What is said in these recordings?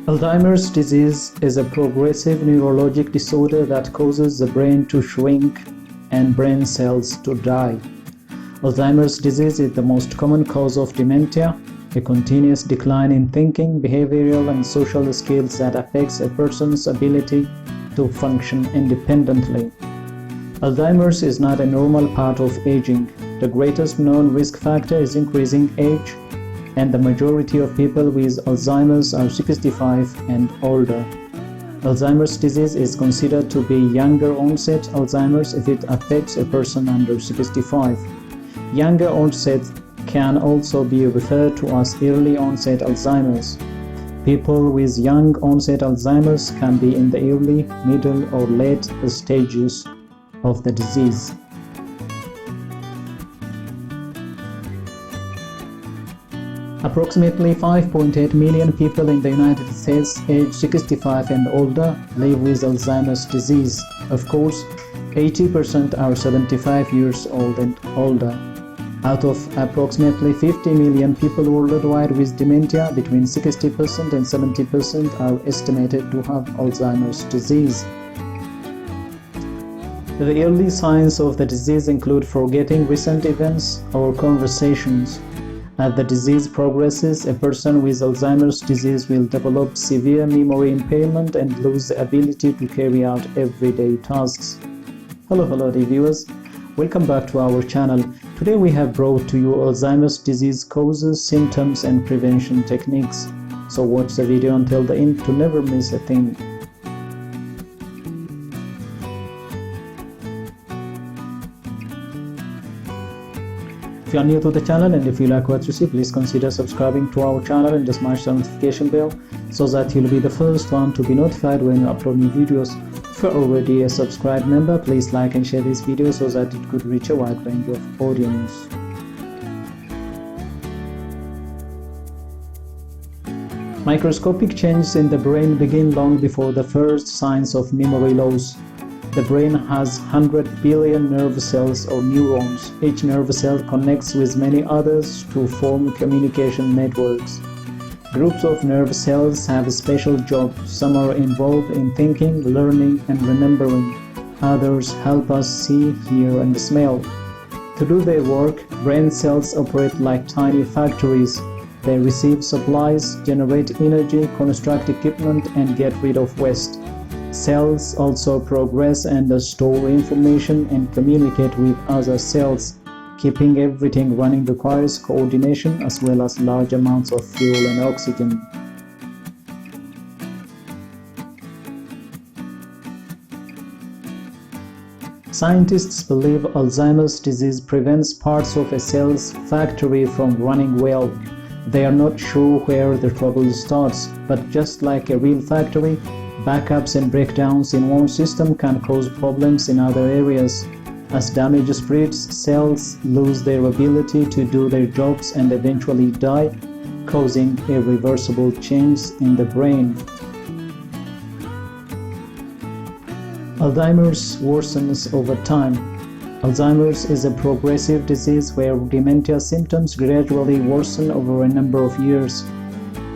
Alzheimer's disease is a progressive neurologic disorder that causes the brain to shrink and brain cells to die. Alzheimer's disease is the most common cause of dementia, a continuous decline in thinking, behavioral, and social skills that affects a person's ability to function independently. Alzheimer's is not a normal part of aging. The greatest known risk factor is increasing age, and the majority of people with Alzheimer's are 65 and older. Alzheimer's disease is considered to be younger onset Alzheimer's if it affects a person under 65. Younger onset can also be referred to as early onset Alzheimer's. People with young onset Alzheimer's can be in the early, middle, or late stages of the disease. Approximately 5.8 million people in the United States aged 65 and older live with Alzheimer's disease. Of course, 80% are 75 years old and older. Out of approximately 50 million people worldwide with dementia, between 60% and 70% are estimated to have Alzheimer's disease. The early signs of the disease include forgetting recent events or conversations. As the disease progresses, a person with Alzheimer's disease will develop severe memory impairment and lose the ability to carry out everyday tasks. Hello dear viewers, welcome back to our channel. Today we have brought to you Alzheimer's disease causes, symptoms, and prevention techniques. So watch the video until the end to never miss a thing. If you are new to the channel and if you like what you see, please consider subscribing to our channel and smash the notification bell so that you'll be the first one to be notified when you upload new videos. If you're already a subscribed member, please like and share this video so that it could reach a wide range of audience. Microscopic changes in the brain begin long before the first signs of memory loss. The brain has 100 billion nerve cells or neurons. Each nerve cell connects with many others to form communication networks. Groups of nerve cells have a special job. Some are involved in thinking, learning, and remembering. Others help us see, hear, and smell. To do their work, brain cells operate like tiny factories. They receive supplies, generate energy, construct equipment, and get rid of waste. Cells also progress and store information and communicate with other cells. Keeping everything running requires coordination as well as large amounts of fuel and oxygen. Scientists believe Alzheimer's disease prevents parts of a cell's factory from running well. They are not sure where the trouble starts, but just like a real factory, backups and breakdowns in one system can cause problems in other areas. As damage spreads, cells lose their ability to do their jobs and eventually die, causing irreversible change in the brain. Alzheimer's worsens over time. Alzheimer's is a progressive disease where dementia symptoms gradually worsen over a number of years.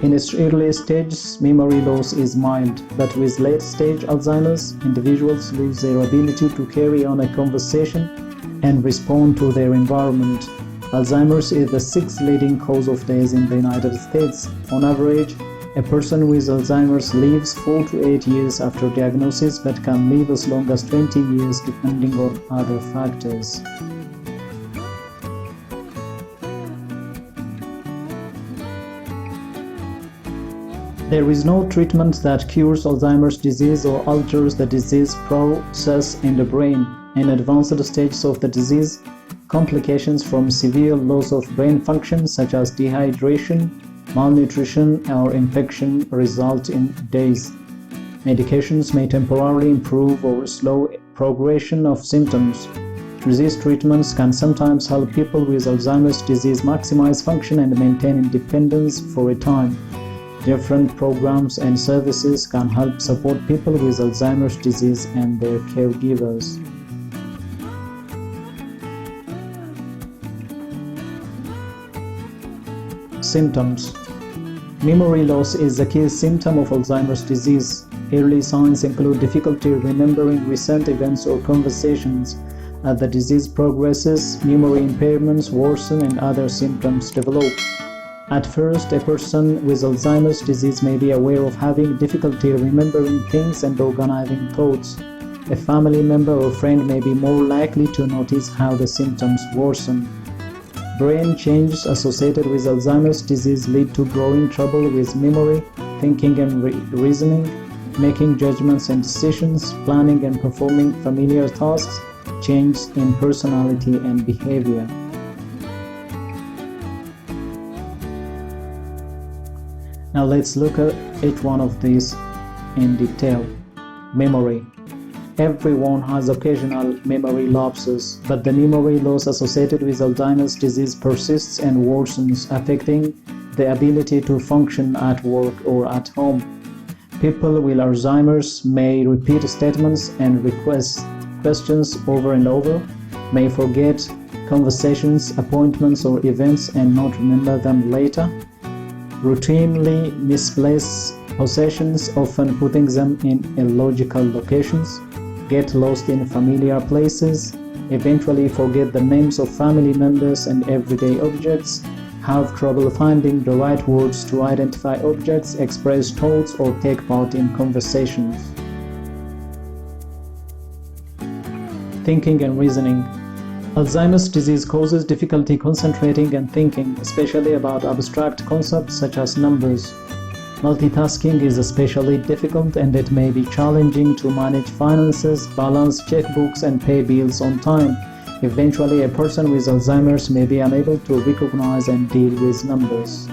In its early stages, memory loss is mild, but with late-stage Alzheimer's, individuals lose their ability to carry on a conversation and respond to their environment. Alzheimer's is the sixth leading cause of death in the United States. On average, a person with Alzheimer's lives 4 to 8 years after diagnosis, but can live as long as 20 years depending on other factors. There is no treatment that cures Alzheimer's disease or alters the disease process in the brain. In advanced stages of the disease, complications from severe loss of brain function such as dehydration, malnutrition, or infection result in death. Medications may temporarily improve or slow progression of symptoms. These treatments can sometimes help people with Alzheimer's disease maximize function and maintain independence for a time. Different programs and services can help support people with Alzheimer's disease and their caregivers. Symptoms. Memory loss is a key symptom of Alzheimer's disease. Early signs include difficulty remembering recent events or conversations. As the disease progresses, memory impairments worsen and other symptoms develop. At first, a person with Alzheimer's disease may be aware of having difficulty remembering things and organizing thoughts. A family member or friend may be more likely to notice how the symptoms worsen. Brain changes associated with Alzheimer's disease lead to growing trouble with memory, thinking and reasoning, making judgments and decisions, planning and performing familiar tasks, changes in personality and behavior. Now let's look at each one of these in detail. Memory. Everyone has occasional memory lapses, but the memory loss associated with Alzheimer's disease persists and worsens, affecting the ability to function at work or at home. People with Alzheimer's may repeat statements and questions over and over, may forget conversations, appointments, or events and not remember them later, routinely misplace possessions, often putting them in illogical locations, get lost in familiar places, eventually forget the names of family members and everyday objects, have trouble finding the right words to identify objects, express thoughts, or take part in conversations. Thinking and reasoning. Alzheimer's disease causes difficulty concentrating and thinking, especially about abstract concepts such as numbers. Multitasking is especially difficult, and it may be challenging to manage finances, balance checkbooks, and pay bills on time. Eventually, a person with Alzheimer's may be unable to recognize and deal with numbers.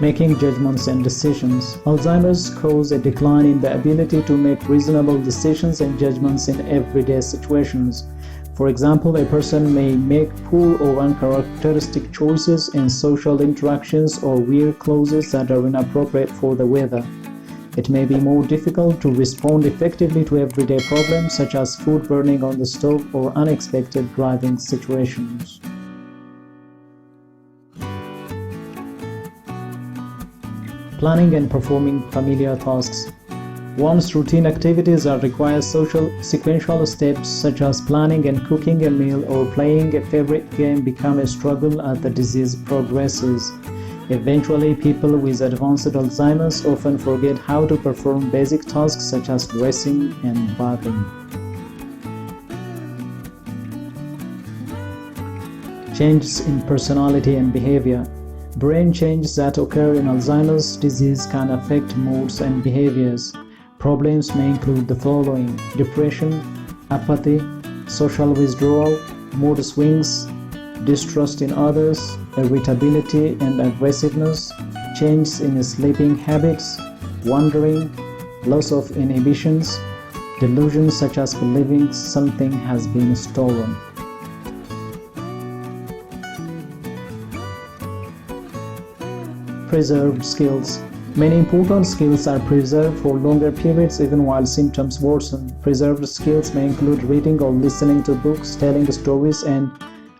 Making judgments and decisions. Alzheimer's causes a decline in the ability to make reasonable decisions and judgments in everyday situations. For example, a person may make poor or uncharacteristic choices in social interactions or wear clothes that are inappropriate for the weather. It may be more difficult to respond effectively to everyday problems such as food burning on the stove or unexpected driving situations. Planning and performing familiar tasks. Once routine activities are required, sequential steps such as planning and cooking a meal or playing a favorite game become a struggle as the disease progresses. Eventually, people with advanced Alzheimer's often forget how to perform basic tasks such as dressing and bathing. Changes in personality and behavior. Brain changes that occur in Alzheimer's disease can affect moods and behaviors. Problems may include the following: depression, apathy, social withdrawal, mood swings, distrust in others, irritability and aggressiveness, changes in sleeping habits, wandering, loss of inhibitions, delusions such as believing something has been stolen. Preserved skills. Many important skills are preserved for longer periods even while symptoms worsen. Preserved skills may include reading or listening to books, telling stories and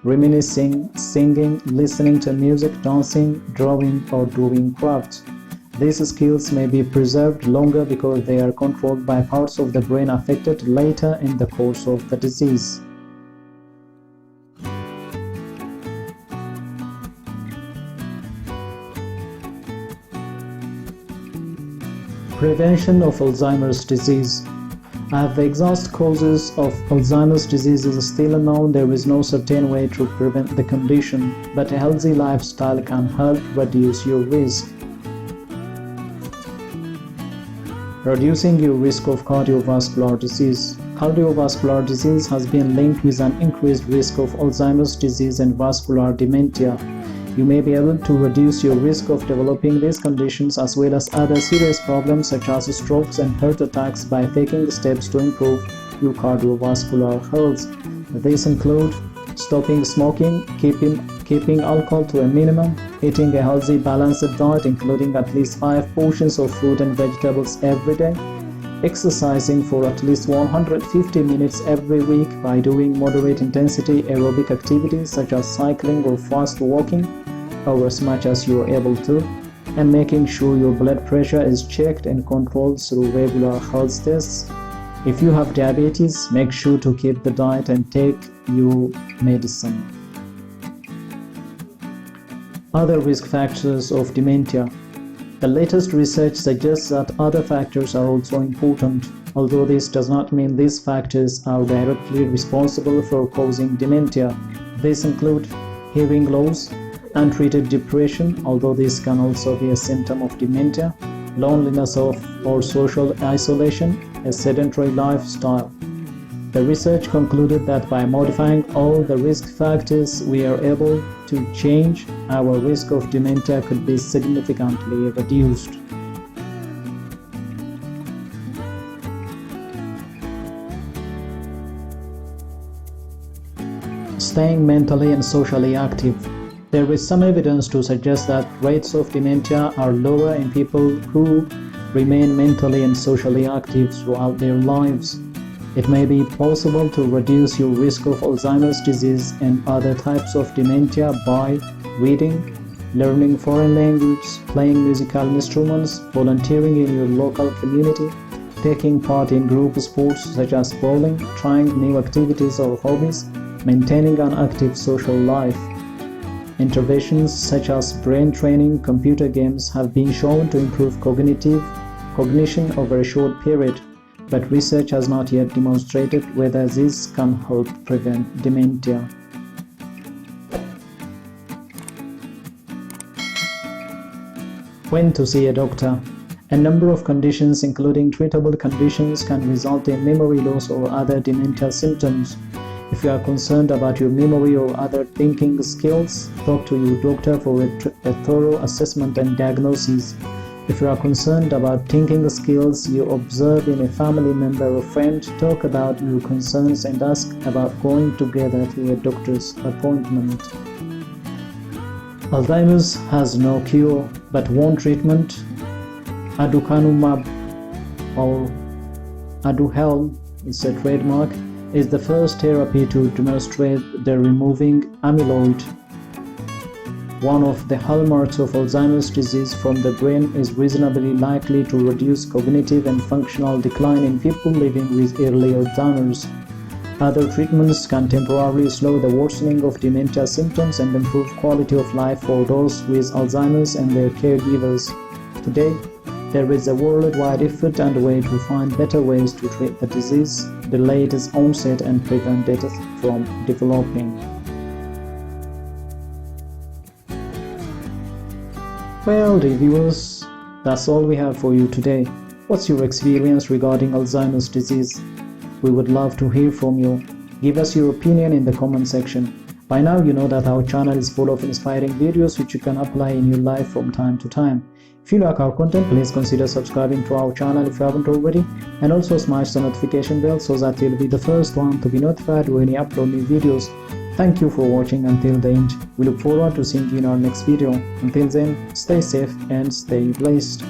reminiscing, singing, listening to music, dancing, drawing, or doing crafts. These skills may be preserved longer because they are controlled by parts of the brain affected later in the course of the disease. Prevention of Alzheimer's disease. As the exact causes of Alzheimer's disease is still unknown, there is no certain way to prevent the condition, but a healthy lifestyle can help reduce your risk. Reducing your risk of cardiovascular disease. Cardiovascular disease has been linked with an increased risk of Alzheimer's disease and vascular dementia. You may be able to reduce your risk of developing these conditions as well as other serious problems such as strokes and heart attacks by taking steps to improve your cardiovascular health. These include stopping smoking, keeping alcohol to a minimum, eating a healthy, balanced diet including at least 5 portions of fruit and vegetables every day, exercising for at least 150 minutes every week by doing moderate intensity aerobic activities such as cycling or fast walking, or as much as you are able to, and making sure your blood pressure is checked and controlled through regular health tests. If you have diabetes, make sure to keep the diet and take your medicine. Other risk factors of dementia. The latest research suggests that other factors are also important, although this does not mean these factors are directly responsible for causing dementia. These include hearing loss, untreated depression, although this can also be a symptom of dementia, loneliness or social isolation, a sedentary lifestyle. The research concluded that by modifying all the risk factors, we are able to change our risk of dementia could be significantly reduced. Staying mentally and socially active. There is some evidence to suggest that rates of dementia are lower in people who remain mentally and socially active throughout their lives. It may be possible to reduce your risk of Alzheimer's disease and other types of dementia by reading, learning foreign languages, playing musical instruments, volunteering in your local community, taking part in group sports such as bowling, trying new activities or hobbies, maintaining an active social life. Interventions such as brain training, computer games have been shown to improve cognition over a short period, but research has not yet demonstrated whether this can help prevent dementia. When to see a doctor. A number of conditions, including treatable conditions, can result in memory loss or other dementia symptoms. If you are concerned about your memory or other thinking skills, talk to your doctor for a thorough assessment and diagnosis. If you are concerned about thinking skills you observe in a family member or friend, talk about your concerns and ask about going together to a doctor's appointment. Alzheimer's has no cure, but one treatment, aducanumab or Aduhelm, is a trademark, is the first therapy to demonstrate the removing amyloid. One of the hallmarks of Alzheimer's disease from the brain is reasonably likely to reduce cognitive and functional decline in people living with early Alzheimer's. Other treatments can temporarily slow the worsening of dementia symptoms and improve quality of life for those with Alzheimer's and their caregivers. Today, there is a worldwide effort underway to find better ways to treat the disease, delay its onset, and prevent it from developing. Well, dear viewers, that's all we have for you today. What's your experience regarding Alzheimer's disease? We would love to hear from you. Give us your opinion in the comment section. By now you know that our channel is full of inspiring videos which you can apply in your life from time to time. If you like our content, please consider subscribing to our channel if you haven't already, and also smash the notification bell so that you'll be the first one to be notified when we upload new videos. Thank you for watching until the end. We look forward to seeing you in our next video. Until then, stay safe and stay blessed.